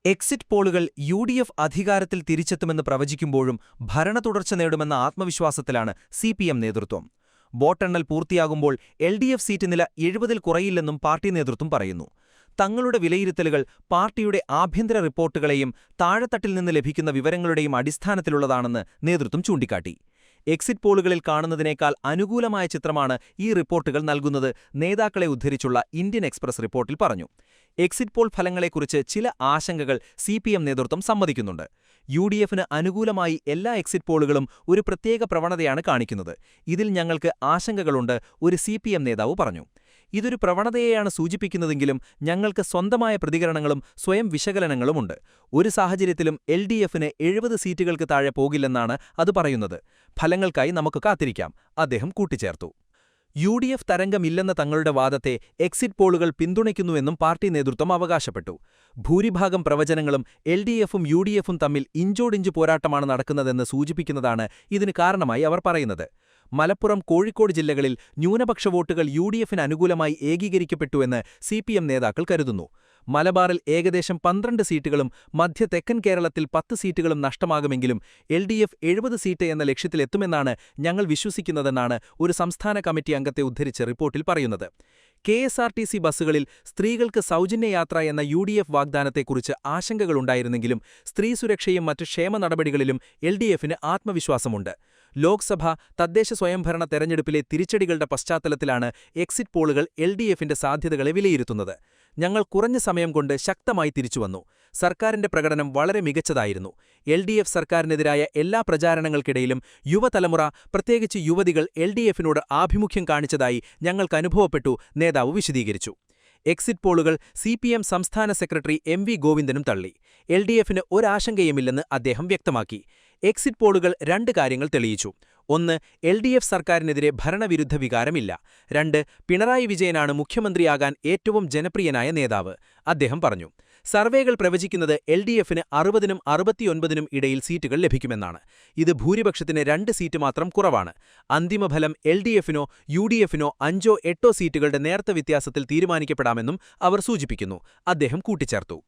Exit പോളുകൾ UDF അധികാരത്തിൽ തിരിച്ചെത്തുമെന്ന് പ്രവചിക്കുമ്പോഴും ഭരണതുടർച്ച നേടുമെന്ന ആത്മവിശ്വാസത്തിലാണ് സി.പി.എം നേതൃത്വം. വോട്ടെണ്ണൽ പൂർത്തിയാകുമ്പോൾ എൽ.ഡി.എഫ് സീറ്റ് നില 70-ൽ കുറയില്ലെന്നും പാർട്ടി നേതൃത്വം പറയുന്നു. തങ്ങളുടെ വിലയിരുത്തലുകൾ പാർട്ടിയുടെ ആഭ്യന്തര റിപ്പോർട്ടുകളെയും താഴെത്തട്ടിൽ നിന്ന് ലഭിക്കുന്ന വിവരങ്ങളുടെയും അടിസ്ഥാനത്തിലുള്ളതാണെന്ന് നേതൃത്വം ചൂണ്ടിക്കാട്ടി. എക്സിറ്റ് പോളുകളിൽ കാണുന്നതിനേക്കാൾ അനുകൂലമായ ചിത്രമാണ് ഈ റിപ്പോർട്ടുകൾ നൽകുന്നത് നേതാക്കളെ ഉദ്ധരിച്ചുള്ള ഇന്ത്യൻ എക്സ്പ്രസ് റിപ്പോർട്ടിൽ പറഞ്ഞു. എക്സിറ്റ് പോൾ ഫലങ്ങളെക്കുറിച്ച് ചില ആശങ്കകൾ സി.പി.എം നേതൃത്വം സമ്മതിക്കുന്നുണ്ട്. യു.ഡി.എഫിന് അനുകൂലമായി എല്ലാ എക്സിറ്റ് പോളുകളും ഒരു പ്രത്യേക പ്രവണതയാണ് കാണിക്കുന്നത്. ഇതിൽ ഞങ്ങൾക്ക് ആശങ്കകളുണ്ട്, ഒരു സി.പി.എം നേതാവ് പറഞ്ഞു. ഇതൊരു പ്രവണതയെയാണ് സൂചിപ്പിക്കുന്നതെങ്കിലും ഞങ്ങൾക്ക് സ്വന്തമായ പ്രതികരണങ്ങളും സ്വയം വിശകലനങ്ങളുമുണ്ട്. ഒരു സാഹചര്യത്തിലും എൽ.ഡി.എഫിന് 70 സീറ്റുകൾക്ക് താഴെ പോകില്ലെന്നാണ് അത് പറയുന്നത്. ഫലങ്ങൾക്കായി നമുക്ക് കാത്തിരിക്കാം, അദ്ദേഹം കൂട്ടിച്ചേർത്തു. യു.ഡി.എഫ് തരംഗമില്ലെന്ന തങ്ങളുടെ വാദത്തെ എക്സിറ്റ് പോളുകൾ പിന്തുണയ്ക്കുന്നുവെന്നും പാർട്ടി നേതൃത്വം അവകാശപ്പെട്ടു. ഭൂരിഭാഗം പ്രവചനങ്ങളും എൽ.ഡി.എഫും യു.ഡി.എഫും തമ്മിൽ ഇഞ്ചോടിഞ്ച് പോരാട്ടമാണ് നടക്കുന്നതെന്ന് സൂചിപ്പിക്കുന്നതാണ് ഇതിന് കാരണമായി അവർ പറയുന്നത്. മലപ്പുറം, കോഴിക്കോട് ജില്ലകളിൽ ന്യൂനപക്ഷ വോട്ടുകൾ യു.ഡി.എഫിന് അനുകൂലമായി ഏകീകരിക്കപ്പെട്ടുവെന്ന് സി.പി.എം നേതാക്കൾ കരുതുന്നു. മലബാറിൽ ഏകദേശം 12 സീറ്റുകളും മധ്യ തെക്കൻ കേരളത്തിൽ 10 സീറ്റുകളും നഷ്ടമാകുമെങ്കിലും എൽ.ഡി.എഫ് 70 സീറ്റ് എന്ന ലക്ഷ്യത്തിലെത്തുമെന്നാണ് ഞങ്ങൾ വിശ്വസിക്കുന്നതെന്നാണ് ഒരു സംസ്ഥാന കമ്മിറ്റി അംഗത്തെ ഉദ്ധരിച്ച് റിപ്പോർട്ടിൽ പറയുന്നത്. കെ.എസ്.ആർ.ടി.സി ബസ്സുകളിൽ സ്ത്രീകൾക്ക് സൗജന്യയാത്ര എന്ന യു.ഡി.എഫ് വാഗ്ദാനത്തെക്കുറിച്ച് ആശങ്കകളുണ്ടായിരുന്നെങ്കിലും സ്ത്രീ സുരക്ഷയും മറ്റ് ക്ഷേമ നടപടികളിലും എൽ.ഡി.എഫിന് ആത്മവിശ്വാസമുണ്ട്. ലോക്സഭ, തദ്ദേശ സ്വയംഭരണ തെരഞ്ഞെടുപ്പിലെ തിരിച്ചടികളുടെ പശ്ചാത്തലത്തിലാണ് എക്സിറ്റ് പോളുകൾ എൽ.ഡി.എഫിന്റെ സാധ്യതകളെ വിലയിരുത്തുന്നത്. ഞങ്ങൾ കുറഞ്ഞ സമയം കൊണ്ട് ശക്തമായി തിരിച്ചുവന്നു. സർക്കാരിന്റെ പ്രകടനം വളരെ മികച്ചതായിരുന്നു. എൽ.ഡി.എഫ് സർക്കാരിനെതിരായ എല്ലാ പ്രചാരണങ്ങൾക്കിടയിലും യുവതലമുറ, പ്രത്യേകിച്ച് യുവതികൾ എൽ.ഡി.എഫിനോട് ആഭിമുഖ്യം കാണിച്ചതായി ഞങ്ങൾക്ക് അനുഭവപ്പെട്ടു, നേതാവ് വിശദീകരിച്ചു. എക്സിറ്റ് പോളുകൾ സി.പി.എം സംസ്ഥാന സെക്രട്ടറി എം.വി. ഗോവിന്ദനും തള്ളി. എൽ.ഡി.എഫിന് ഒരാശങ്കയുമില്ലെന്ന് അദ്ദേഹം വ്യക്തമാക്കി. എക്സിറ്റ് പോളുകൾ 2 കാര്യങ്ങൾ തെളിയിച്ചു. 1. എൽ.ഡി.എഫ് സർക്കാരിനെതിരെ ഭരണവിരുദ്ധ വികാരമില്ല. 2. പിണറായി വിജയനാണ് മുഖ്യമന്ത്രിയാകാൻ ഏറ്റവും ജനപ്രിയനായ നേതാവ്, അദ്ദേഹം പറഞ്ഞു. സർവേകൾ പ്രവചിക്കുന്നത് എൽ.ഡി.എഫിന് 60-നും 69-നും ഇടയിൽ സീറ്റുകൾ ലഭിക്കുമെന്നാണ്. ഇത് ഭൂരിപക്ഷത്തിന് 2 സീറ്റ് മാത്രം കുറവാണ്. അന്തിമഫലം എൽ.ഡി.എഫിനോ യു.ഡി.എഫിനോ 5-8 സീറ്റുകളുടെ നേർത്ത വ്യത്യാസത്തിൽ തീരുമാനിക്കപ്പെടാമെന്നും അവർ സൂചിപ്പിക്കുന്നു, അദ്ദേഹം കൂട്ടിച്ചേർത്തു.